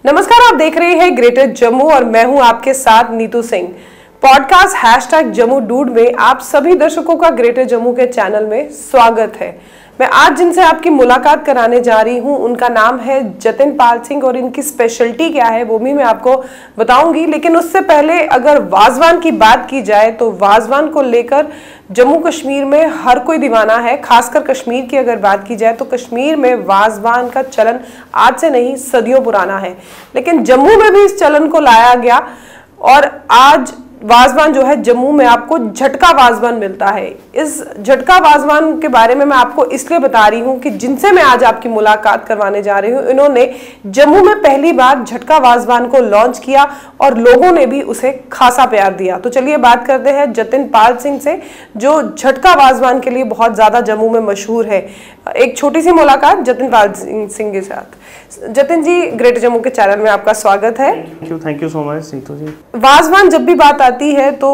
नमस्कार, आप देख रहे हैं ग्रेटर जम्मू और मैं हूं आपके साथ नीतू सिंह। पॉडकास्ट #जम्मू डूड में आप सभी दर्शकों का ग्रेटर जम्मू के चैनल में स्वागत है। मैं आज जिनसे आपकी मुलाकात कराने जा रही हूं उनका नाम है जतिन पाल सिंह और इनकी स्पेशलिटी क्या है वो भी मैं आपको बताऊंगी। लेकिन उससे पहले अगर वाजवान की बात की जाए तो वाजवान को लेकर जम्मू कश्मीर में हर कोई दीवाना है। खासकर कश्मीर की अगर बात की जाए तो कश्मीर में वाजवान का चलन आज से नहीं सदियों पुराना है, लेकिन जम्मू में भी इस चलन को लाया गया और आज वाजवान जो है जम्मू में आपको झटका वाजवान मिलता है। इस झटका वाजवान के बारे में मैं आपको इसलिए बता रही हूं कि जिनसे मैं आज आपकी मुलाकात करवाने जा रही हूं इन्होंने जम्मू में पहली बार झटका वाजवान को लॉन्च किया और लोगों ने भी उसे खासा प्यार दिया। तो चलिए बात करते हैं जतिन पाल सिंह से जो झटका वाजवान के लिए बहुत ज्यादा जम्मू में मशहूर है। एक छोटी सी मुलाकात जतिन पाल सिंह के साथ। जतिन जी, ग्रेटर जम्मू के चैनल में आपका स्वागत है। Thank you so much Neetu ji. Wazwan जब भी बात आती है तो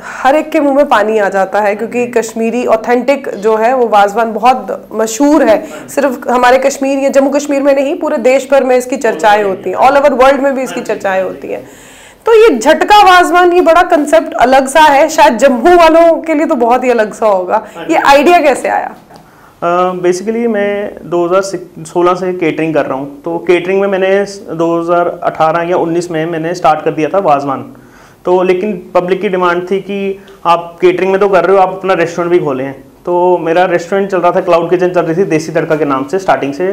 हर एक के मुंह में पानी आ जाता है क्योंकि कश्मीरी ऑथेंटिक जो है वो वाजवान बहुत मशहूर है। सिर्फ हमारे कश्मीर या जम्मू कश्मीर में नहीं, पूरे देश भर में इसकी चर्चाएं होती हैं, ऑल ओवर वर्ल्ड में भी इसकी चर्चाएं होती हैं। तो ये झटका वाजवान, ये बड़ा कंसेप्ट अलग सा है, शायद जम्मू वालों के लिए तो बहुत ही अलग सा होगा। ये आइडिया कैसे आया? बेसिकली मैं 2016 से केटरिंग कर रहा हूँ। तो केटरिंग में मैंने 2018 या 19 में मैंने स्टार्ट कर दिया था वाजवान। तो लेकिन पब्लिक की डिमांड थी कि आप केटरिंग में तो कर रहे हो, आप अपना रेस्टोरेंट भी खोलें। तो मेरा रेस्टोरेंट चल रहा था, क्लाउड किचन चल रही थी देसी तड़का के नाम से स्टार्टिंग से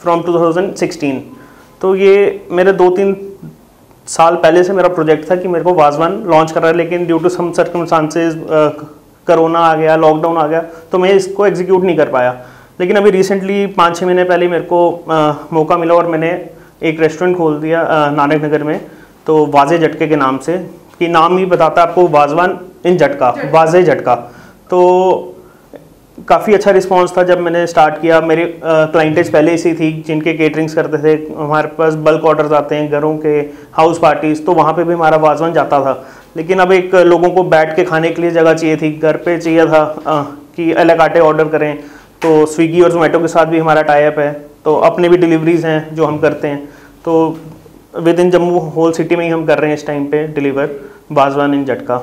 फ्रॉम 2016। तो ये मेरे 2-3 साल पहले से मेरा प्रोजेक्ट था कि मेरे को वाजवान लॉन्च कर रहा है, लेकिन due to some circumstances corona आ गया, लॉकडाउन आ गया, तो मैं इसको एग्जीक्यूट नहीं कर पाया। लेकिन अभी रिसेंटली 5-6 महीने पहले मेरे को मौका मिला और मैंने एक रेस्टोरेंट खोल दिया नानक नगर में, तो वाजे झटके के नाम से, कि नाम ही बताता है आपको, वाजवान इन झटका, वाजे झटका। तो काफ़ी अच्छा रिस्पांस था जब मैंने स्टार्ट किया। मेरे क्लाइंटेज पहले से थी जिनके केटरिंग्स करते थे, हमारे पास बल्क ऑर्डर्स आते हैं घरों के, हाउस पार्टीज़, तो वहाँ पे भी हमारा वाजवान जाता था। लेकिन अब एक लोगों को बैठ के खाने के लिए जगह चाहिए थी, घर पे चाहिए था कि अलग आटे ऑर्डर करें। तो स्विगी और जोमेटो के साथ भी हमारा टाई अप है, तो अपने भी डिलीवरीज हैं जो हम करते हैं। तो within Jammu whole city में ही हम कर रहे हैं इस टाइम पे डिलीवर वाजवान इन झटका।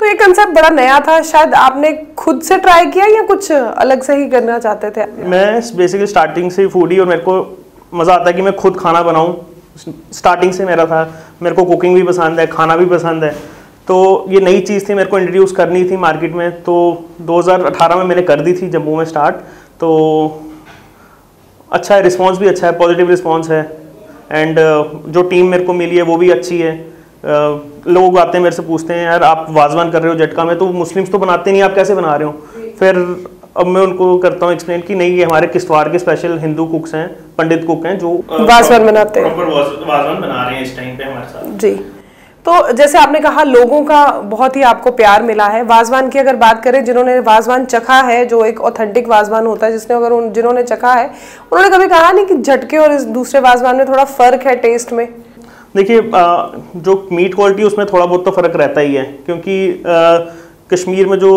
तो ये कंसेप्ट बड़ा नया था, शायद आपने खुद से ट्राई किया या कुछ अलग से ही करना चाहते थे? मैं बेसिकली स्टार्टिंग से फूडी और मेरे को मज़ा आता है कि मैं खुद खाना बनाऊँ। स्टार्टिंग से मेरा था, मेरे को कुकिंग भी पसंद है, खाना भी पसंद है। तो ये नई चीज़ थी, मेरे को इंट्रोड्यूस करनी थी मार्केट में। तो 2018 में मैंने कर दी थी जम्मू में स्टार्ट। तो अच्छा है, रिस्पांस भी अच्छा है, पॉजिटिव रिस्पांस है। एंड जो टीम मेरे को मिली है वो भी अच्छी है। लोग आते हैं मेरे से पूछते हैं, यार आप वाजवान कर रहे हो झटका में, तो मुस्लिम्स तो बनाते नहीं, आप कैसे बना रहे हो? फिर अब मैं उनको करता हूँ एक्सप्लेन कि नहीं, ये हमारे किश्तवाड़ के स्पेशल हिंदू कुक्स हैं, पंडित कुक हैं जो वाजवान बनाते हैं, वाजवान बना रहे हैं इस टाइम पे हमारे साथ जी। तो जैसे आपने कहा लोगों का बहुत ही आपको प्यार मिला है। वाजवान की अगर बात करें, जिन्होंने वाजवान चखा है, जो एक ऑथेंटिक वाजवान होता है, जिन्होंने चखा है, उन्होंने कभी कहा नहीं कि झटके और इस दूसरे वाजवान में थोड़ा फर्क है टेस्ट में? देखिए, जो मीट क्वालिटी उसमें थोड़ा बहुत तो फ़र्क रहता ही है, क्योंकि कश्मीर में जो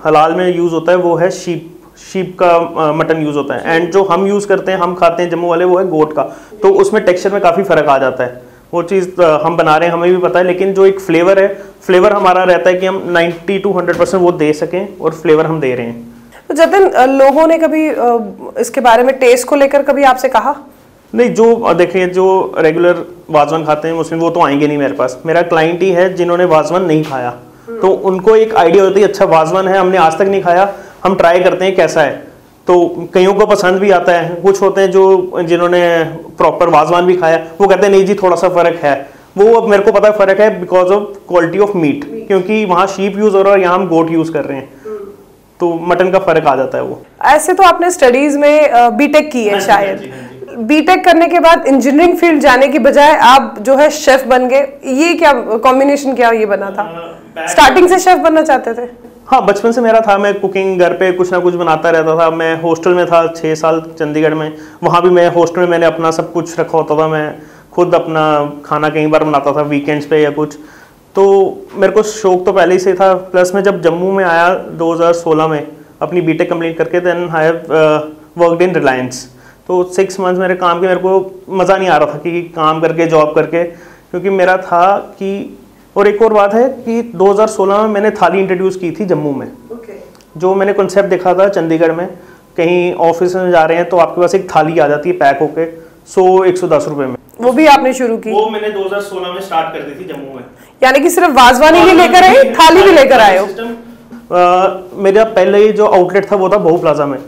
हलाल में यूज़ होता है वो है शीप का मटन यूज़ होता है। एंड जो हम यूज़ करते हैं, हम खाते हैं जम्मू वाले, वो है गोट का। तो उसमें टेक्सचर में काफ़ी फ़र्क आ जाता है। वो चीज़ हम बना रहे हैं, हमें भी पता है। लेकिन जो एक फ्लेवर है, फ्लेवर हमारा रहता है कि हम 90 to 100% वो दे सकें, और फ्लेवर हम दे रहे हैं। तो जतिन, लोगों ने कभी इसके बारे में टेस्ट को लेकर कभी आपसे कहा? नहीं, जो देखिए, जो रेगुलर वाजवान खाते हैं मुस्लिम, वो तो आएंगे नहीं मेरे पास। मेरा क्लाइंट ही है जिन्होंने वाजवान नहीं खाया, तो उनको एक आइडिया होती है, अच्छा वाजवान है, हमने आज तक नहीं खाया, हम ट्राई करते हैं कैसा है। तो कईयों को पसंद भी आता है। कुछ होते हैं जो जिन्होंने प्रॉपर वाजवान भी खाया, वो कहते हैं नहीं जी थोड़ा सा फ़र्क है। वो अब मेरे को पता है फ़र्क है because of quality of meat, क्योंकि वहाँ शीप यूज़ हो रहा है और यहाँ हम गोट यूज़ कर रहे हैं, तो मटन का फ़र्क आ जाता है वो। ऐसे तो आपने स्टडीज़ में बीटेक की है शायद, बीटेक करने के बाद इंजीनियरिंग फील्ड जाने की बजाय आप जो है शेफ बन गए। ये क्या कॉम्बिनेशन, क्या ये बना था? स्टार्टिंग से शेफ बनना चाहते थे? हाँ, बचपन से मेरा था, मैं कुकिंग घर पे कुछ ना कुछ बनाता रहता था। मैं हॉस्टल में था 6 साल चंडीगढ़ में, वहाँ भी मैं हॉस्टल में मैंने अपना सब कुछ रखा होता था। मैं खुद अपना खाना कई बार बनाता था वीकेंड्स पे या कुछ। तो मेरे को शौक तो पहले ही से था। प्लस मैं जब जम्मू में आया 2016 में अपनी बीटेक कंप्लीट करके, then I have worked in Reliance. तो 6 मंथ मेरे काम के, मेरे को मज़ा नहीं आ रहा था कि काम करके जॉब करके, क्योंकि मेरा था कि, और एक और बात है कि 2016 में मैंने थाली इंट्रोड्यूस की थी जम्मू में। जो मैंने कॉन्सेप्ट देखा था चंडीगढ़ में, कहीं ऑफिस में जा रहे हैं तो आपके पास एक थाली आ जाती है पैक होके 100-110 रुपए में, वो भी आपने शुरू की? वो मैंने 2016 में स्टार्ट कर दी थी जम्मू में। यानी कि सिर्फ वाजवानी ही लेकर आए, थाली भी लेकर आए हो? मेरा पहले ही जो आउटलेट था वो था बहू प्लाजा में।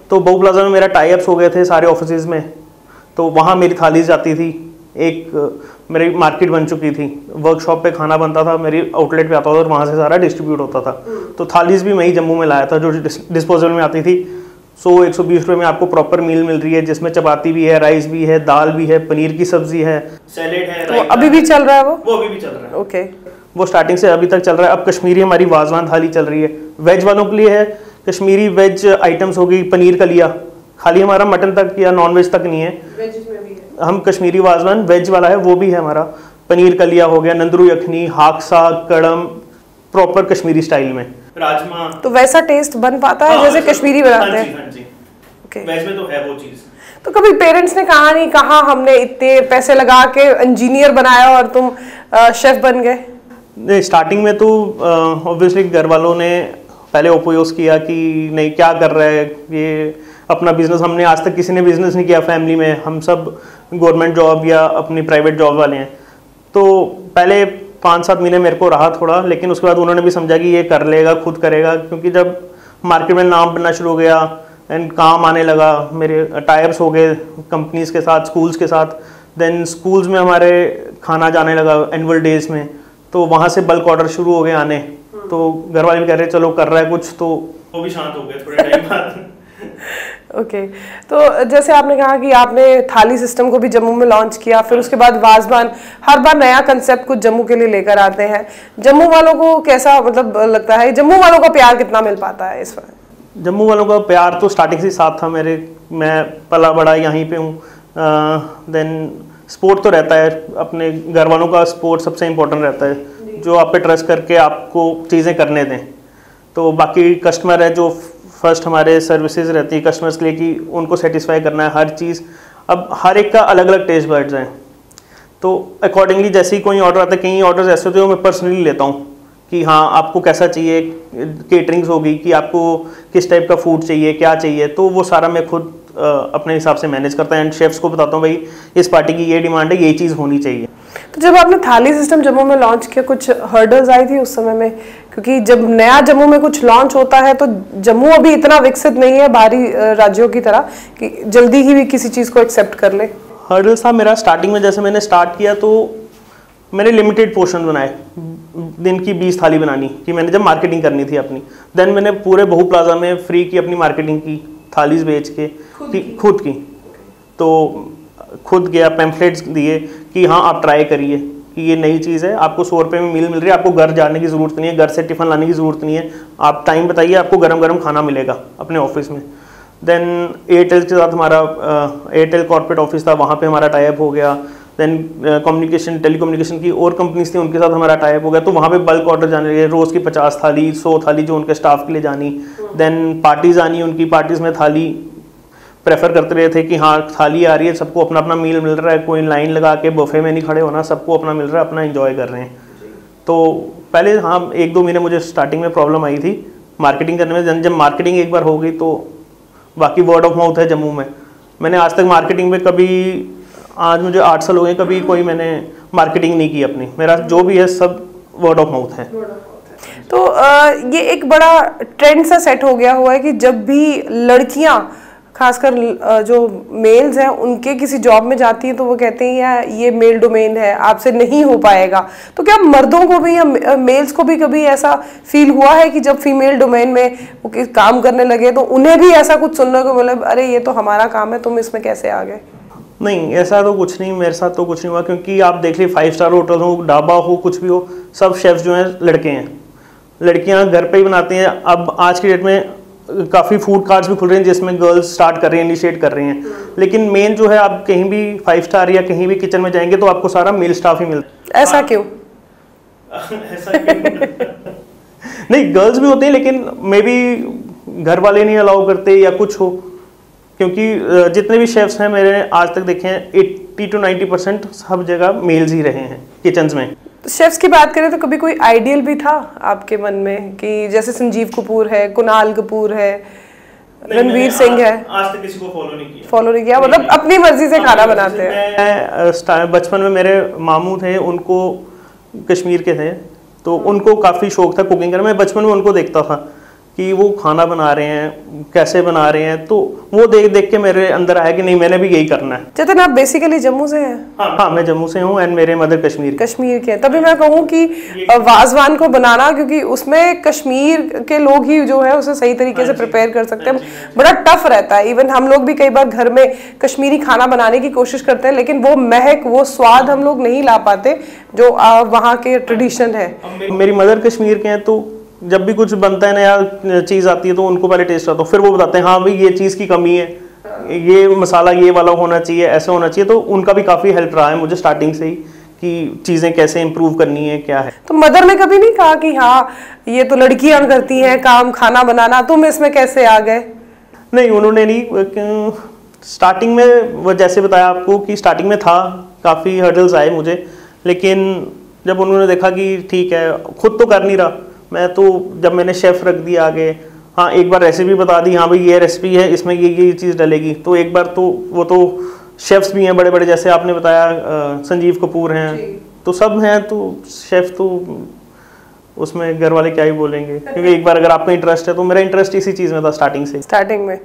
तो बहू प्लाजा में मेरा टाई अप्स हो गए थे सारे ऑफिस में, तो वहाँ मेरी थाली जाती थी। एक मेरी मार्केट बन चुकी थी, वर्कशॉप पे खाना बनता था, मेरी आउटलेट पे आता था और वहाँ से सारा डिस्ट्रीब्यूट होता था। तो थालीज भी मैं ही जम्मू में लाया था जो डिस्पोजल में आती थी। 100-120 रुपये में आपको प्रॉपर मील मिल रही है, जिसमें चपाती भी है, राइस भी है, दाल भी है, पनीर की सब्जी है, सैलेड है। तो अभी भी चल रहा है वो अभी भी चल रहा है। ओके, वो स्टार्टिंग से अभी तक चल रहा है। अब कश्मीरी हमारी वाजवान थाली चल रही है, वेज वालों के लिए है। कश्मीरी वेज आइटम्स होगी, पनीर का लिया, खाली हमारा मटन तक या नॉन वेज तक नहीं है, हम कश्मीरी वाजवान वेज वाला है वो भी है हमारा। पनीर का लिया हो गया, नंदरू यखनी, हाक साग, कड़म, प्रॉपर कश्मीरी स्टाइल में, राजमा। तो वैसा टेस्ट बन पाता है जैसे कश्मीरी बनाते हैं? हाँ जी, ओके, वेज में तो है वो चीज। तो कभी पेरेंट्स ने कहा नहीं, कहा हमने इतने पैसे लगा के इंजीनियर बनाया और तुम शेफ बन गए? नहीं, स्टार्टिंग में तो ऑब्वियसली घर वालों ने पहले ओपोज किया कि नहीं क्या कर रहा है ये, अपना बिजनेस, हमने आज तक किसी ने बिजनेस नहीं किया फैमिली में, हम सब गवर्नमेंट जॉब या अपनी प्राइवेट जॉब वाले हैं। तो पहले 5-7 महीने मेरे को रहा थोड़ा, लेकिन उसके बाद उन्होंने भी समझा कि ये कर लेगा, खुद करेगा, क्योंकि जब मार्केट में नाम बनना शुरू हो गया एंड काम आने लगा, मेरे टाइप्स हो गए कंपनीज के साथ, स्कूल्स के साथ, देन स्कूल्स में हमारे खाना जाने लगा एनुअल डेज में, तो वहाँ से बल्क ऑर्डर शुरू हो गए आने। तो घर वाले भी कह रहे चलो कर रहा है कुछ, तो वो भी शांत हो गए थोड़े टाइम बाद। ओके, तो जैसे आपने कहा कि आपने थाली सिस्टम को भी जम्मू में लॉन्च किया, फिर उसके बाद वाजवान, हर बार नया कंसेप्ट कुछ जम्मू के लिए लेकर आते हैं। जम्मू वालों को कैसा मतलब लगता है, जम्मू वालों का प्यार कितना मिल पाता है इस वक्त? जम्मू वालों का प्यार तो स्टार्टिंग से साथ था मेरे, मैं पला बड़ा यहीं पे हूँ। देन स्पोर्ट तो रहता है, अपने घर वालों का स्पोर्ट सबसे इम्पोर्टेंट रहता है, जो आप पे ट्रस्ट करके आपको चीज़ें करने दें। तो बाकी कस्टमर है जो फर्स्ट हमारे सर्विसेज रहती है कस्टमर्स के लिए कि उनको सेटिस्फाई करना है हर चीज़। अब हर एक का अलग अलग टेस्ट बर्ड्स हैं, तो अकॉर्डिंगली जैसे ही कोई ऑर्डर आता है, कई ऑर्डर्स ऐसे होते हैं मैं पर्सनली लेता हूँ कि हाँ आपको कैसा चाहिए, केटरिंग्स होगी कि आपको किस टाइप का फूड चाहिए, क्या चाहिए, तो वो सारा मैं खुद अपने हिसाब से मैनेज करता हूँ एंड शेफ्स को बताता हूँ भाई इस पार्टी की ये डिमांड है, ये चीज़ होनी चाहिए। तो जब आपने थाली सिस्टम जम्मू में लॉन्च किया, कुछ हर्डल्स आई थी उस समय में? क्योंकि जब नया जम्मू में कुछ लॉन्च होता है तो जम्मू अभी इतना विकसित नहीं है बाहरी राज्यों की तरह कि जल्दी ही भी किसी चीज़ को एक्सेप्ट कर ले। हर्डल्स था मेरा स्टार्टिंग में, जैसे मैंने स्टार्ट किया तो मैंने लिमिटेड पोर्शन बनाए, दिन की 20 थाली बनानी कि मैंने जब मार्केटिंग करनी थी अपनी। देन मैंने पूरे बहू प्लाजा में फ्री की अपनी मार्केटिंग की, थालीज बेच के खुद की। तो खुद गया, पैम्फलेट्स दिए कि हाँ आप ट्राई करिए कि ये नई चीज़ है, आपको 100 रुपये में मील मिल रही है, आपको घर जाने की ज़रूरत नहीं है, घर से टिफ़िन लाने की ज़रूरत नहीं है, आप टाइम बताइए, आपको गरम गरम खाना मिलेगा अपने ऑफिस में। देन एयरटेल के साथ हमारा एयरटेल कॉर्पोरेट ऑफिस था, वहाँ पे हमारा टाइप हो गया। देन कम्युनिकेशन टेलीकम्युनिकेशन की और कंपनीज थी, उनके साथ हमारा टाइप हो गया, तो वहाँ पे बल्क ऑर्डर जाने लगे, रोज़ की 50 थाली 100 थाली जो उनके स्टाफ के लिए जानी। देन पार्टीज़ आनी, उनकी पार्टीज़ में थाली प्रेफर करते रहे थे कि हाँ थाली आ रही है, सबको अपना अपना मील मिल रहा है, कोई लाइन लगा के बफे में नहीं खड़े होना, सबको अपना मिल रहा है, अपना एंजॉय कर रहे हैं। तो पहले हाँ 1-2 महीने मुझे स्टार्टिंग में प्रॉब्लम आई थी मार्केटिंग करने में। जब मार्केटिंग एक बार हो गई तो बाकी वर्ड ऑफ माउथ है जम्मू में। मैंने आज तक मार्केटिंग में कभी, आज मुझे 8 साल हो गए, कभी कोई मैंने मार्केटिंग नहीं की अपनी, मेरा जो भी है सब वर्ड ऑफ माउथ है। तो ये एक बड़ा ट्रेंड सा सेट हो गया हुआ है कि जब भी लड़कियां, खासकर जो मेल्स हैं, उनके किसी जॉब में जाती हैं तो वो कहते हैं यार ये मेल डोमेन है, आपसे नहीं हो पाएगा। तो क्या मर्दों को भी या मेल्स को भी कभी ऐसा फील हुआ है कि जब फीमेल डोमेन में वो काम करने लगे तो उन्हें भी ऐसा कुछ सुनने को मिला, अरे ये तो हमारा काम है, तुम इसमें कैसे आ गए? नहीं, ऐसा तो कुछ नहीं, मेरे साथ तो कुछ नहीं हुआ, क्योंकि आप देख लीजिए 5 स्टार होटल हो, ढाबा हो, कुछ भी हो, सब शेफ्स जो हैं लड़के हैं। लड़कियां घर पे ही बनाती हैं। अब आज की डेट में काफ़ी फूड कार्ट्स भी खुल रहे हैं जिसमें गर्ल्स स्टार्ट कर रही हैं, इनिशिएट कर रही हैं, लेकिन मेन जो है आप कहीं भी 5 स्टार या कहीं भी किचन में जाएंगे तो आपको सारा मेल स्टाफ ही मिलता है। ऐसा क्यों? ऐसा क्यों? नहीं, गर्ल्स भी होते हैं, लेकिन मे बी घर वाले नहीं अलाउ करते या कुछ हो, क्योंकि जितने भी शेफ्स हैं मेरे आज तक देखे हैं 80 to 90% सब जगह मेल्स ही रहे हैं किचन्स में। शेफ्स की बात करें तो कभी कोई आइडियल भी था आपके मन में कि जैसे संजीव कपूर है, कुणाल कपूर है, रणवीर सिंह है? आज तक किसी को फॉलो नहीं किया, मतलब अपनी मर्जी से खाना बनाते हैं। मैं बचपन में मेरे मामू थे, उनको कश्मीर के थे, तो उनको काफ़ी शौक था कुकिंग करना। मैं बचपन में उनको देखता था कि वो खाना बना रहे हैं, कैसे बना रहे हैं, तो वो देख देख के मेरे अंदर आया कि नहीं मैंने भी यही करना है। चेतन, आप बेसिकली जम्मू से हैं? हाँ, मैं जम्मू से हूँ एंड मेरे मदर कश्मीर के हैं। तभी मैं कहूँ कि वाजवान को बनाना, क्योंकि उसमें कश्मीर के लोग ही जो है उसे सही तरीके से प्रिपेयर कर सकते हैं, बड़ा टफ रहता है। इवन हम लोग भी कई बार घर में कश्मीरी खाना बनाने की कोशिश करते हैं, लेकिन वो महक, वो स्वाद हम लोग नहीं ला पाते जो वहाँ के ट्रेडिशन है। मेरी मदर कश्मीर के हैं, तो जब भी कुछ बनता है नया चीज़ आती है तो उनको पहले टेस्ट आता है, फिर वो बताते हैं हाँ भाई ये चीज़ की कमी है, ये मसाला ये वाला होना चाहिए, ऐसा होना चाहिए। तो उनका भी काफ़ी हेल्प रहा है मुझे स्टार्टिंग से ही कि चीज़ें कैसे इम्प्रूव करनी है, क्या है। तो मदर ने कभी नहीं कहा कि हाँ ये तो लड़कियां करती हैं काम, खाना बनाना, तुम इसमें कैसे आ गए? नहीं, उन्होंने नहीं। स्टार्टिंग में वो जैसे बताया आपको कि स्टार्टिंग में था, काफ़ी हर्डल्स आए मुझे, लेकिन जब उन्होंने देखा कि ठीक है खुद तो कर नहीं रहा मैं, तो जब मैंने शेफ़ रख दिया आगे, हाँ एक बार रेसिपी बता दी, हाँ भाई ये रेसिपी है, इसमें ये चीज़ डलेगी, तो एक बार तो वो तो शेफ्स भी हैं बड़े बड़े, जैसे आपने बताया संजीव कपूर हैं, तो सब हैं, तो शेफ़ तो उसमें घर वाले क्या ही बोलेंगे, क्योंकि एक बार अगर आपका इंटरेस्ट है, तो मेरा इंटरेस्ट इसी चीज़ में था स्टार्टिंग में।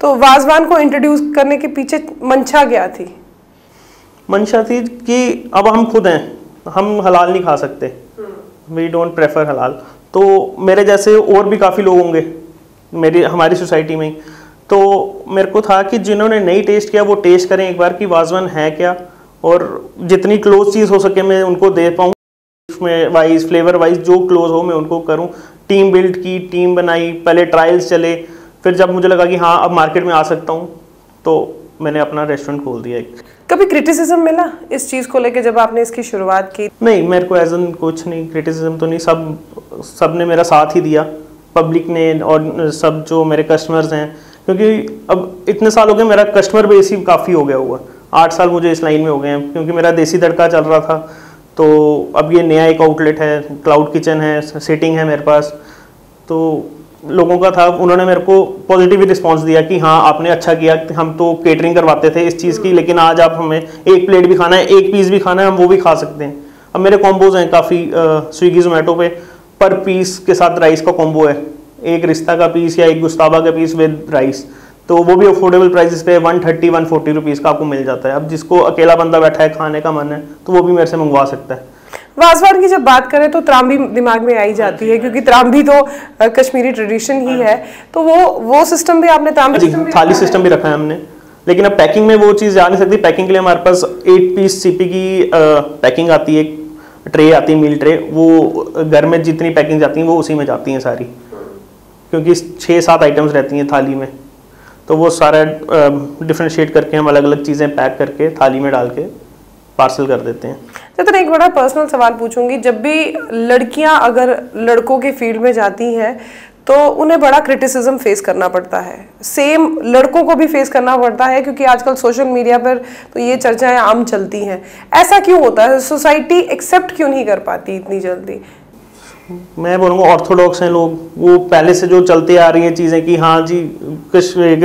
तो वाजवान को इंट्रोड्यूस करने के पीछे मंशा क्या थी? मंशा थी कि अब हम खुद हैं, हम हलाल नहीं खा सकते, वी डोंट प्रेफर हलाल, तो मेरे जैसे और भी काफ़ी लोग होंगे हमारी सोसाइटी में, तो मेरे को था कि जिन्होंने नहीं टेस्ट किया वो टेस्ट करें एक बार कि वाजवान है क्या, और जितनी क्लोज चीज़ हो सके मैं उनको दे पाऊँ, में वाइज फ्लेवर वाइज जो क्लोज हो मैं उनको करूँ। टीम बिल्ड की, टीम बनाई, पहले ट्रायल्स चले, फिर जब मुझे लगा कि हाँ अब मार्केट में आ सकता हूँ, तो मैंने अपना रेस्टोरेंट खोल दिया। कभी क्रिटिसिज्म मिला इस चीज़ को लेके जब आपने इसकी शुरुआत की? नहीं, मेरे को एज एन कुछ नहीं, क्रिटिसिज्म तो नहीं, सब ने मेरा साथ ही दिया, पब्लिक ने और सब जो मेरे कस्टमर्स हैं, क्योंकि अब इतने साल हो गए, मेरा कस्टमर बेस ही काफ़ी हो गया हुआ, 8 साल मुझे इस लाइन में हो गए हैं, क्योंकि मेरा देसी तड़का चल रहा था, तो अब ये नया एक आउटलेट है, क्लाउड किचन है, सिटिंग है मेरे पास, तो लोगों का था, उन्होंने मेरे को पॉजिटिव रिस्पांस दिया कि हाँ आपने अच्छा किया, हम तो केटरिंग करवाते थे इस चीज़ की, लेकिन आज आप हमें एक प्लेट भी खाना है, एक पीस भी खाना है, हम वो भी खा सकते हैं। अब मेरे कॉम्बोज हैं काफ़ी, स्विगी जोमेटो पे पर पीस के साथ राइस का कॉम्बो है, एक रिश्ता का पीस या एक गुस्ताबा का पीस विद राइस, तो वो भी अफोर्डेबल प्राइसेस पे 130-140 रुपीज़ का आपको मिल जाता है। अब जिसको अकेला बंदा बैठा है, खाने का मन है, तो वो भी मेरे से मंगवा सकता है। वाजवान की जब बात करें तो त्राम्बी दिमाग में आई जाती है, क्योंकि त्राम्बी तो कश्मीरी ट्रेडिशन ही है, तो वो सिस्टम भी आपने त्राम्बी थाली सिस्टम भी रखा है हमने, लेकिन अब पैकिंग में वो चीज़ आ नहीं सकती। पैकिंग के लिए हमारे पास 8 पीस सीपी की पैकिंग आती है, ट्रे आती है, मील ट्रे, वो घर में जितनी पैकिंग जाती हैं वो उसी में जाती हैं सारी, क्योंकि 6-7 आइटम्स रहती हैं थाली में, तो वो सारा डिफ्रेंशिएट करके हम अलग अलग चीज़ें पैक करके थाली में डाल के पार्सल कर देते हैं। तो एक बड़ा पर्सनल सवाल पूछूंगी, जब भी लड़कियां अगर लड़कों के फील्ड में जाती हैं तो उन्हें बड़ा क्रिटिसिज्म फेस करना पड़ता है, सेम लड़कों को भी फेस करना पड़ता है, क्योंकि आजकल सोशल मीडिया पर तो ये चर्चाएं आम चलती हैं। ऐसा क्यों होता है? सोसाइटी एक्सेप्ट क्यों नहीं कर पाती इतनी जल्दी? मैं बोलूँगा ऑर्थोडॉक्स हैं लोग, वो पहले से जो चलते आ रही हैं चीज़ें कि हाँ जी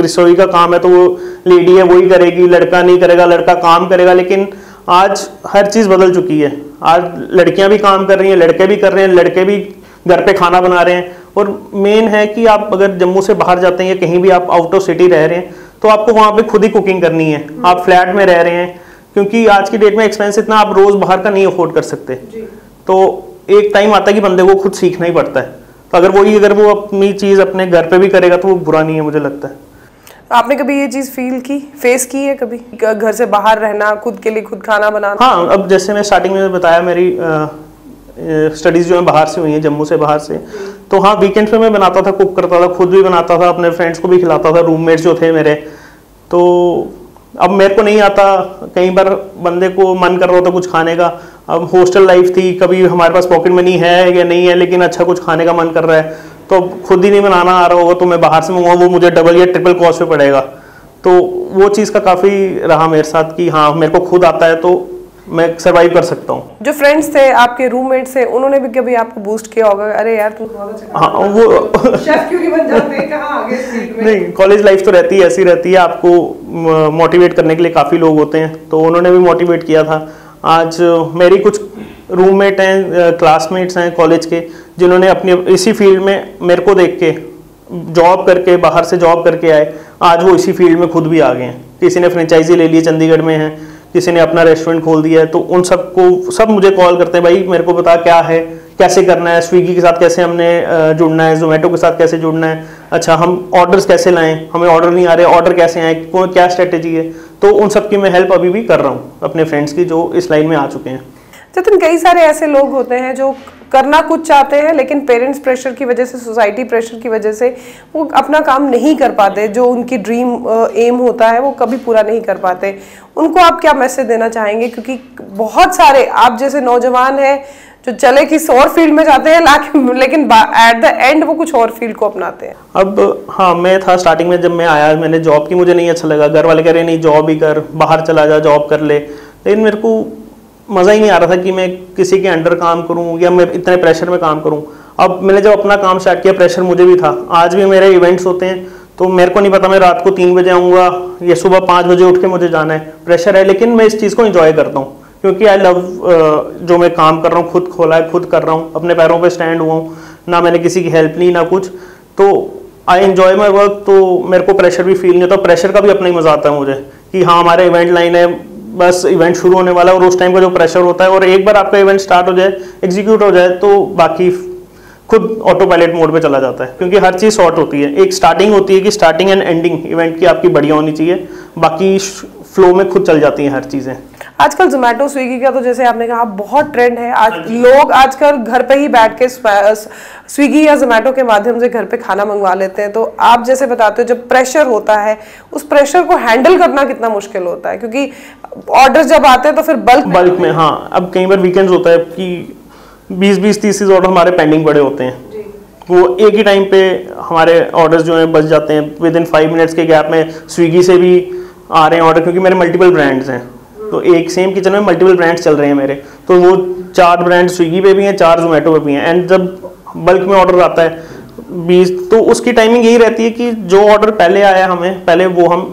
रसोई का काम है तो वो लेडी है वही करेगी, लड़का नहीं करेगा, लड़का काम करेगा, लेकिन आज हर चीज़ बदल चुकी है। आज लड़कियां भी काम कर रही हैं, लड़के भी कर रहे हैं, लड़के भी घर पे खाना बना रहे हैं, और मेन है कि आप अगर जम्मू से बाहर जाते हैं या कहीं भी आप आउट ऑफ सिटी रह रहे हैं तो आपको वहाँ पे खुद ही कुकिंग करनी है। आप फ्लैट में रह रहे हैं, क्योंकि आज की डेट में एक्सपेंस इतना आप रोज़ बाहर का नहीं अफोर्ड कर सकते, तो एक टाइम आता है कि बंदे को खुद सीखना ही पड़ता है। तो अगर वो अपनी चीज़ अपने घर पे भी करेगा तो वो बुरा नहीं है, मुझे लगता है। आपने कभी ये चीज़ फेस की है कभी, घर से बाहर रहना, खुद के लिए खुद खाना बनाना? हाँ, अब जैसे मैं स्टार्टिंग में बताया मेरी स्टडीज़ जो है बाहर से हुई हैं, जम्मू से बाहर से, तो हाँ वीकेंड्स में मैं बनाता था, कुक करता था, खुद भी बनाता था, अपने फ्रेंड्स को भी खिलाता था, रूममेट्स जो थे मेरे। तो अब मेरे को नहीं आता, कई बार बंदे को मन कर रहा होता कुछ खाने का, अब हॉस्टल लाइफ थी, कभी हमारे पास पॉकेट मनी है या नहीं है, लेकिन अच्छा कुछ खाने का मन कर रहा है, तो खुद ही नहीं बनाना आ रहा होगा तो मैं बाहर से मंगवाऊँ, वो मुझे डबल या ट्रिपल कॉस्ट पे पड़ेगा। तो वो चीज़ का काफ़ी रहा मेरे साथ कि हाँ मेरे को खुद आता है तो मैं सर्वाइव कर सकता हूँ। जो फ्रेंड्स थे, आपके रूममेट्स थे, उन्होंने भी कभी आपको बूस्ट किया होगा, अरे यार तुम बहुत अच्छा हाँ वो शेफ क्यों नहीं बन जाते, कहाँ आगे इस फील्ड में? नहीं, कॉलेज लाइफ तो रहती है, ऐसी रहती है, आपको मोटिवेट करने के लिए काफ़ी लोग होते हैं, तो उन्होंने भी मोटिवेट किया था। आज मेरी कुछ रूममेट हैं, क्लासमेट्स हैं कॉलेज के, जिन्होंने अपनी इसी फील्ड में मेरे को देख के जॉब करके, बाहर से जॉब करके आए, आज वो इसी फील्ड में खुद भी आ गए हैं। किसी ने फ्रेंचाइजी ले ली है, चंडीगढ़ में है, किसी ने अपना रेस्टोरेंट खोल दिया है। तो उन सबको सब मुझे कॉल करते हैं, भाई मेरे को बता क्या है, कैसे करना है, स्विगी के साथ कैसे हमने जुड़ना है, जोमेटो के साथ कैसे जुड़ना है, अच्छा हम ऑर्डर्स कैसे लाएं, हमें ऑर्डर नहीं आ रहे, ऑर्डर कैसे आए, क्या स्ट्रेटेजी है। तो उन सब की मैं हेल्प अभी भी कर रहा हूँ अपने फ्रेंड्स की जो इस लाइन में आ चुके हैं। जतिन, कई सारे ऐसे लोग होते हैं जो करना कुछ चाहते हैं लेकिन पेरेंट्स प्रेशर की वजह से, सोसाइटी प्रेशर की वजह से वो अपना काम नहीं कर पाते, जो उनकी ड्रीम एम होता है वो कभी पूरा नहीं कर पाते। उनको आप क्या मैसेज देना चाहेंगे? क्योंकि बहुत सारे आप जैसे नौजवान हैं जो चले किसी और फील्ड में जाते हैं लेकिन एट द एंड वो कुछ और फील्ड को अपनाते हैं। अब हाँ, मैं था स्टार्टिंग में, जब मैं आया मैंने जॉब की, मुझे नहीं अच्छा लगा, घर वाले कह रहे नहीं जॉब ही कर, बाहर चला जा जॉब कर ले, लेकिन मेरे को मज़ा ही नहीं आ रहा था कि मैं किसी के अंडर काम करूं या मैं इतने प्रेशर में काम करूं। अब मैंने जब अपना काम स्टार्ट किया, प्रेशर मुझे भी था। आज भी मेरे इवेंट्स होते हैं तो मेरे को नहीं पता मैं रात को 3 बजे आऊँगा या सुबह 5 बजे उठ के मुझे जाना है, प्रेशर है, लेकिन मैं इस चीज़ को एंजॉय करता हूँ क्योंकि आई लव जो मैं काम कर रहा हूँ, खुद खोला है, खुद कर रहा हूँ, अपने पैरों पर स्टैंड हुआ हूँ, ना मैंने किसी की हेल्प ली ना कुछ, तो आई एंजॉय माई वर्क। तो मेरे को प्रेशर भी फील नहीं होता, प्रेशर का भी अपना ही मजा आता है मुझे कि हाँ हमारा इवेंट लाइन है, बस इवेंट शुरू होने वाला है और उस टाइम का जो प्रेशर होता है, और एक बार आपका इवेंट स्टार्ट हो जाए, एग्जीक्यूट हो जाए, तो बाकी खुद ऑटो पायलट मोड पे चला जाता है क्योंकि हर चीज़ शॉर्ट होती है। एक स्टार्टिंग होती है कि स्टार्टिंग एंड एंडिंग इवेंट की आपकी बढ़िया होनी चाहिए, बाकी फ्लो में खुद चल जाती हैं हर चीज़ें। आजकल जोमेटो स्विगी का तो जैसे आपने कहा बहुत ट्रेंड है, आज लोग आजकल घर पे ही बैठ के स्विगी या जोमेटो के माध्यम से घर पे खाना मंगवा लेते हैं। तो आप जैसे बताते हो जब प्रेशर होता है, उस प्रेशर को हैंडल करना कितना मुश्किल होता है, क्योंकि ऑर्डर जब आते हैं तो फिर बल्क में हाँ, अब कई बार वीकेंड्स होता है कि 20-30 ऑर्डर हमारे पेंडिंग पड़े होते हैं, वो एक ही टाइम पे हमारे ऑर्डर्स जो हैं बच जाते हैं। विद इन 5 मिनट्स के गैप में स्विगी से भी आ रहे हैं ऑर्डर, क्योंकि मेरे मल्टीपल ब्रांड्स हैं, तो एक सेम किचन में मल्टीपल ब्रांड्स चल रहे हैं मेरे, तो वो 4 ब्रांड स्विगी पे भी हैं, 4 जोमेटो पे भी हैं। एंड जब बल्क में ऑर्डर आता है 20, तो उसकी टाइमिंग यही रहती है कि जो ऑर्डर पहले आया हमें पहले वो हम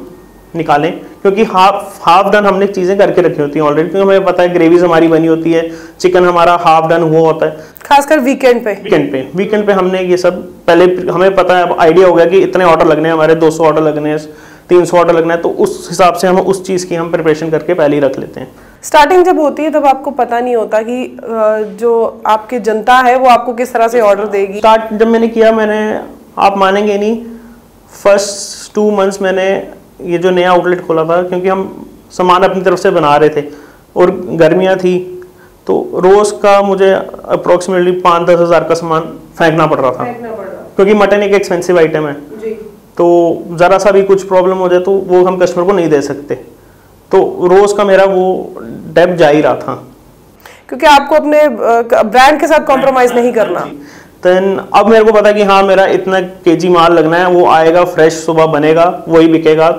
निकालें, क्योंकि हाफ डन हमने चीज़ें करके रखी होती हैं ऑलरेडी, क्योंकि हमें पता है ग्रेवीज हमारी बनी होती है, चिकन हमारा हाफ डन हुआ होता है, खासकर वीकेंड पे हमने ये सब पहले हमें पता है, अब आइडिया हो गया कि इतने ऑर्डर लगने हैं हमारे, 200 ऑर्डर लगने हैं, 300 ऑर्डर लगना है, तो उस हिसाब से हम उस चीज़ की हम प्रिपरेशन करके पहले ही रख लेते हैं। स्टार्टिंग जब होती है तब आपको पता नहीं होता कि जो आपकी जनता है वो आपको किस तरह से ऑर्डर देगी। स्टार्ट जब मैंने किया, आप मानेंगे नहीं, फर्स्ट 2 मंथ्स मैंने ये जो नया आउटलेट खोला था, क्योंकि हम सामान अपनी तरफ से बना रहे थे और गर्मियाँ थी, तो रोज़ का मुझे अप्रोक्सीमेटली 5-10 हज़ार का सामान फेंकना पड़ रहा था, क्योंकि मटन एक एक्सपेंसिव आइटम है जी। तो ज़रा सा भी कुछ प्रॉब्लम हो जाए तो वो हम कस्टमर को नहीं दे सकते, तो रोज़ का मेरा वो डेप जा ही रहा था, क्योंकि आपको अपने ब्रांड के साथ कॉम्प्रोमाइज़ नहीं करना। देन अब मेरे को पता है कि हाँ मेरा इतना केजी माल लगना है, वो आएगा फ्रेश, सुबह बनेगा, वही बिकेगा,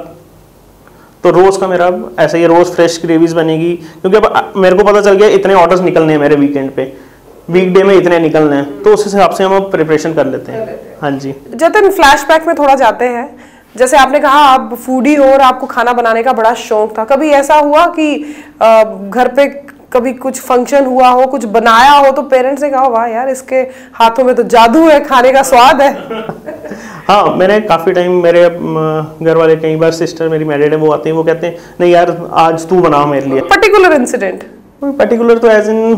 तो रोज़ का मेरा ऐसा ही रोज़ फ्रेश ग्रेवीज बनेगी, क्योंकि अब मेरे को पता चल गया इतने ऑर्डर्स निकलने हैं मेरे वीकेंड पे, वीकडे में इतने निकलने हैं, तो उस हिसाब से हम अब प्रिपरेशन कर लेते हैं। हाँ जी। जतिन, फ्लैशबैक में थोड़ा जाते हैं, जैसे आपने कहा आप फूडी हो और आपको खाना बनाने का बड़ा शौक था, कभी ऐसा हुआ कि घर पे कभी कुछ फंक्शन हुआ हो, कुछ बनाया हो तो पेरेंट्स ने कहा वाह यार इसके हाथों में तो जादू है, खाने का स्वाद है? हाँ, मैंने काफ़ी टाइम, मेरे घर वाले कई बार, सिस्टर मेरी मैरिड है, वो आते हैं, वो कहते हैं नहीं यार आज तू बना मेरे लिए। Particular incident? पर्टिकुलर तो एज इन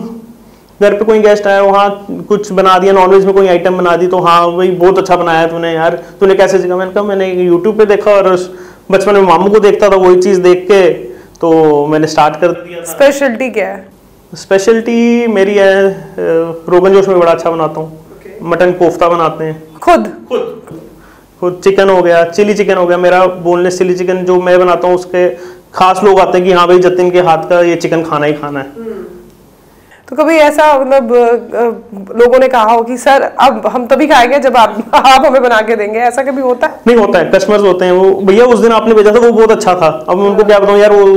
घर पे कोई गेस्ट आया, वहाँ कुछ बना दिया, नॉनवेज में कोई आइटम बना दी, तो हाँ भाई बहुत अच्छा बनाया तूने यार, तूने कैसे सीखा? मैंने कहा मैंने यूट्यूब पे देखा और बचपन में मामू को देखता था, वही चीज़ देख के तो मैंने स्टार्ट कर दिया। स्पेशलिटी क्या है? स्पेशलिटी मेरी है रोगन जोश में बड़ा अच्छा बनाता हूँ, मटन कोफ्ता बनाते हैं खुद चिकन हो गया, चिली चिकन हो गया, मेरा बोनलेस चिली चिकन जो मैं बनाता हूँ उसके खास लोग आते हैं कि हाँ भाई जतिन के हाथ का ये चिकन खाना ही खाना है। तो कभी ऐसा मतलब लोगों ने कहा हो कि सर अब हम तभी खाएंगे जब आप हमें बना के देंगे, ऐसा कभी होता है? नहीं होता है, कस्टमर्स होते हैं वो, भैया उस दिन आपने भेजा था वो बहुत अच्छा था, अब मैं उनको क्या बताऊं यार, वो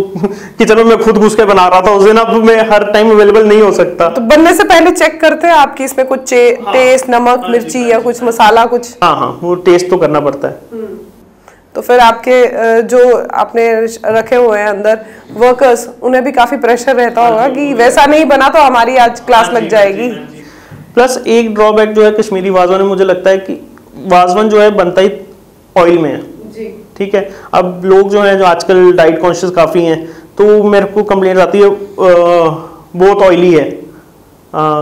किचन में मैं खुद घुस के बना रहा था उस दिन, अब मैं हर टाइम अवेलेबल नहीं हो सकता। तो बनने से पहले चेक करते हैं आपकी इसमें कुछ टेस्ट, नमक, मिर्ची या कुछ मसाला कुछ? हाँ, वो टेस्ट तो करना पड़ता है। तो फिर आपके जो आपने रखे हुए हैं अंदर वर्कर्स, उन्हें भी काफी प्रेशर रहता होगा कि वैसा नहीं बना तो हमारी आज क्लास लग जाएगी। प्लस एक ड्रॉबैक जो है कश्मीरी वाजवान में, मुझे लगता है कि वाजवान जो है बनता ही ऑयल में है जी। ठीक है, अब लोग जो हैं जो आजकल डाइट कॉन्शियस काफ़ी हैं, तो मेरे को कंप्लेंट आती है बहुत ऑयली है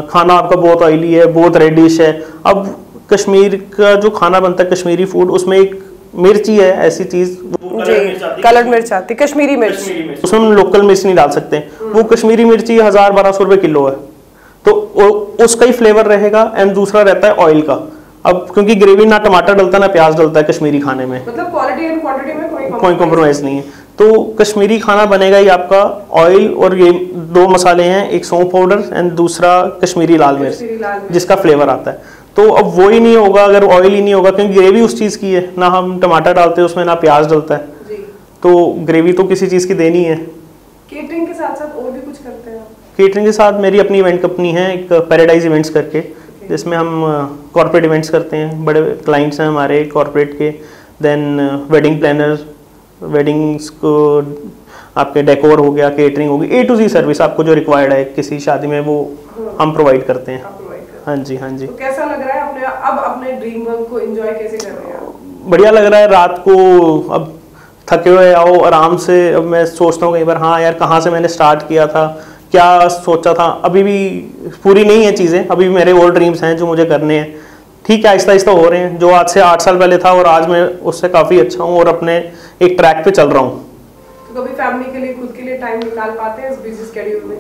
खाना, आपका बहुत ऑयली है, बहुत रेडिश है। अब कश्मीर का जो खाना बनता है कश्मीरी फूड, उसमें एक मिर्ची है ऐसी चीज, कलर मिर्च आती, कश्मीरी मिर्च, उसमें हम लोकल मिर्च नहीं डाल सकते, वो कश्मीरी मिर्ची 1000-1200 रुपए किलो है, तो उसका ही फ्लेवर रहेगा। एंड दूसरा रहता है ऑयल का, अब क्योंकि ग्रेवी ना टमाटर डलता ना प्याज डलता है कश्मीरी खाने में, मतलब क्वालिटी एंड क्वांटिटी में कोई कॉम्प्रोमाइज नहीं है। तो कश्मीरी खाना बनेगा ही आपका ऑयल और ये दो मसाले हैं, एक सौंफ पाउडर एंड दूसरा कश्मीरी लाल मिर्च, जिसका फ्लेवर आता है। तो अब वो ही नहीं होगा अगर ऑयल ही नहीं होगा, क्योंकि ग्रेवी उस चीज़ की है, ना हम टमाटर डालते हैं उसमें ना प्याज डलता है जी। तो ग्रेवी तो किसी चीज़ की देनी है। केटरिंग के साथ साथ और भी कुछ करते हैं? केटरिंग के साथ मेरी अपनी इवेंट कंपनी है एक, पैराडाइज इवेंट्स करके, जिसमें हम कॉर्पोरेट इवेंट्स करते हैं, बड़े क्लाइंट्स हैं हमारे कॉर्पोरेट के। देन वेडिंग प्लानर, वेडिंग्स को आपके डेकोर हो गया, केटरिंग होगी, A to Z सर्विस आपको जो रिक्वायर्ड है किसी शादी में, वो हम प्रोवाइड करते हैं। हाँ जी, हाँ जी। तो कैसा लग रहा है अब अपने ड्रीम वर्क को एंजॉय कैसे कर रहे हैं आप? बढ़िया लग रहा है। रात को अब थके हुए आओ आराम से, अब मैं सोचता हूँ कई बार, हाँ यार कहाँ से मैंने स्टार्ट किया था, क्या सोचा था, अभी भी पूरी नहीं है चीज़ें, अभी भी मेरे और ड्रीम्स हैं जो मुझे करने हैं। ठीक है, आहिस्ता आहिस्ता हो रहे हैं, जो आज से 8 साल पहले था और आज मैं उससे काफ़ी अच्छा हूँ और अपने एक ट्रैक पे चल रहा हूँ। तो कभी फैमिली के लिए, खुद के लिए टाइम निकाल पाते हैं इस बिजी शेड्यूल में?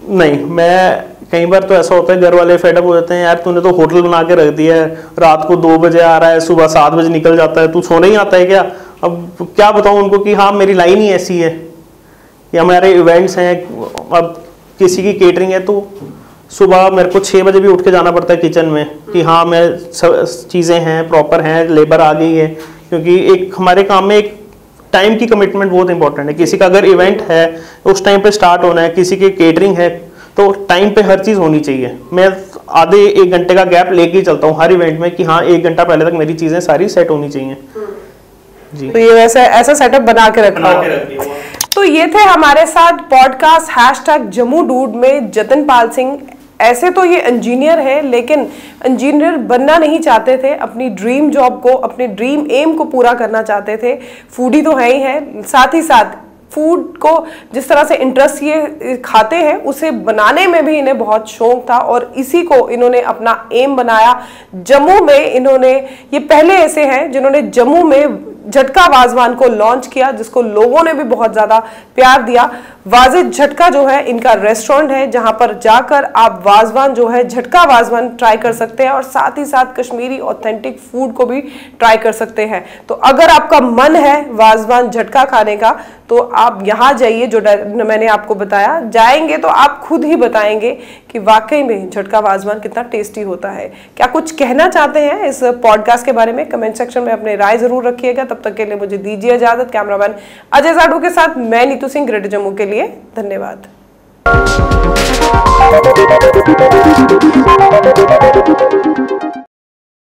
नहीं, मैं कई बार तो ऐसा होता है घर वाले फेडअप हो जाते हैं, यार तूने तो होटल बना के रख दिया है, रात को 2 बजे आ रहा है, सुबह 7 बजे निकल जाता है, तू सोने ही आता है क्या? अब क्या बताऊँ उनको कि हाँ मेरी लाइन ही ऐसी है, या हमारे इवेंट्स हैं, अब किसी की केटरिंग है तो सुबह मेरे को 6 बजे भी उठ के जाना पड़ता है किचन में कि हाँ मैं सब चीज़ें हैं प्रॉपर हैं, लेबर आ गई है, क्योंकि एक हमारे काम में एक टाइम की कमिटमेंट बहुत इंपॉर्टेंट है। किसी का अगर इवेंट है उस टाइम पे स्टार्ट होना है, किसी की केटरिंग है तो टाइम पे हर चीज़ होनी चाहिए। मैं आधे 1 घंटे का गैप लेके ही चलता हूँ हर इवेंट में कि हाँ 1 घंटा पहले तक मेरी चीज़ें सारी सेट होनी चाहिए जी। तो ये वैसे ऐसा सेटअप बना के रखा हो। तो ये थे हमारे साथ पॉडकास्ट #जम्मू डूड में जतनपाल सिंह। ऐसे तो ये इंजीनियर है, लेकिन इंजीनियर बनना नहीं चाहते थे, अपनी ड्रीम जॉब को, अपने ड्रीम एम को पूरा करना चाहते थे। फूडी तो है ही है, साथ ही साथ फूड को जिस तरह से इंटरेस्ट ये खाते हैं उसे बनाने में भी इन्हें बहुत शौक था और इसी को इन्होंने अपना एम बनाया। जम्मू में इन्होंने, ये पहले ऐसे हैं जिन्होंने जम्मू में झटका वाजवान को लॉन्च किया, जिसको लोगों ने भी बहुत ज़्यादा प्यार दिया। वाजिद झटका जो है इनका रेस्टोरेंट है, जहां पर जाकर आप वाजवान जो है झटका वाजवान ट्राई कर सकते हैं और साथ ही साथ कश्मीरी ऑथेंटिक फूड को भी ट्राई कर सकते हैं। तो अगर आपका मन है वाजवान झटका खाने का तो आप यहाँ जाइए, जो मैंने आपको बताया, जाएंगे तो आप खुद ही बताएंगे कि वाकई में झटका वाजवान कितना टेस्टी होता है। क्या कुछ कहना चाहते हैं इस पॉडकास्ट के बारे में? कमेंट सेक्शन में अपने राय जरूर रखिएगा। तब तक के लिए मुझे दीजिए इजाजत। कैमरामैन अजय जाडू के साथ मैं नीतू सिंह, ग्रेटर जम्मू के लिए धन्यवाद।